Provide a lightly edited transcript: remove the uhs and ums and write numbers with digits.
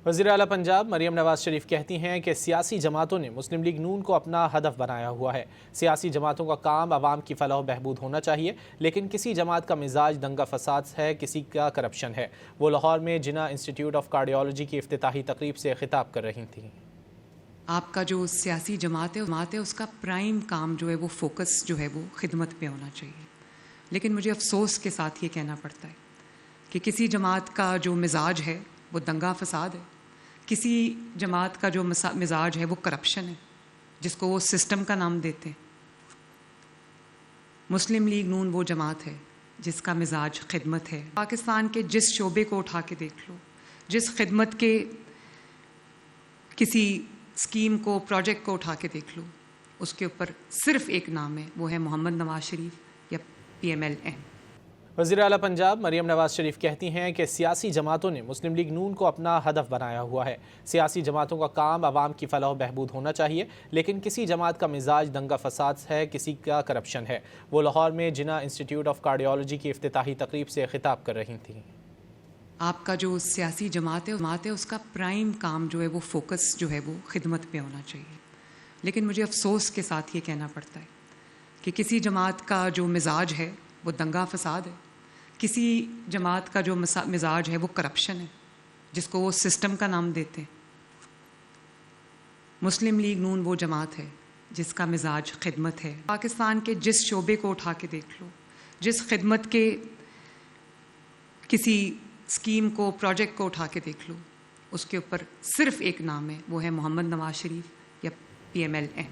وزیر اعلیٰ پنجاب مریم نواز شریف کہتی ہیں کہ سیاسی جماعتوں نے مسلم لیگ نون کو اپنا ہدف بنایا ہوا ہے۔ سیاسی جماعتوں کا کام عوام کی فلاح و بہبود ہونا چاہیے، لیکن کسی جماعت کا مزاج دنگا فساد ہے، کسی کا کرپشن ہے۔ وہ لاہور میں جناح انسٹیٹیوٹ آف کارڈیالوجی کی افتتاحی تقریب سے خطاب کر رہی تھیں۔ آپ کا جو سیاسی جماعت ہے اس کا پرائم کام جو ہے وہ فوکس جو ہے وہ خدمت پہ ہونا چاہیے، لیکن مجھے افسوس کے ساتھ یہ کہنا پڑتا ہے کہ کسی جماعت کا جو مزاج ہے وہ دنگا فساد ہے، کسی جماعت کا جو مزاج ہے وہ کرپشن ہے، جس کو وہ سسٹم کا نام دیتے ہیں۔ مسلم لیگ نون وہ جماعت ہے جس کا مزاج خدمت ہے۔ پاکستان کے جس شعبے کو اٹھا کے دیکھ لو، جس خدمت کے کسی اسکیم کو، پروجیکٹ کو اٹھا کے دیکھ لو، اس کے اوپر صرف ایک نام ہے، وہ ہے محمد نواز شریف یا PMLN۔ وزیر اعلیٰ پنجاب مریم نواز شریف کہتی ہیں کہ سیاسی جماعتوں نے مسلم لیگ نون کو اپنا ہدف بنایا ہوا ہے۔ سیاسی جماعتوں کا کام عوام کی فلاح و بہبود ہونا چاہیے، لیکن کسی جماعت کا مزاج دنگا فساد ہے، کسی کا کرپشن ہے۔ وہ لاہور میں جناح انسٹیٹیوٹ آف کارڈیالوجی کی افتتاحی تقریب سے خطاب کر رہی تھیں۔ آپ کا جو سیاسی جماعت ہے اس کا پرائم کام جو ہے وہ فوکس جو ہے وہ خدمت پہ ہونا چاہیے، لیکن مجھے افسوس کے ساتھ یہ کہنا پڑتا ہے کہ کسی جماعت کا جو مزاج ہے وہ دنگا فساد ہے، کسی جماعت کا جو مزاج ہے وہ کرپشن ہے، جس کو وہ سسٹم کا نام دیتے ہیں۔ مسلم لیگ نون وہ جماعت ہے جس کا مزاج خدمت ہے۔ پاکستان کے جس شعبے کو اٹھا کے دیکھ لو، جس خدمت کے کسی اسکیم کو، پروجیکٹ کو اٹھا کے دیکھ لو، اس کے اوپر صرف ایک نام ہے، وہ ہے محمد نواز شریف یا PMLN۔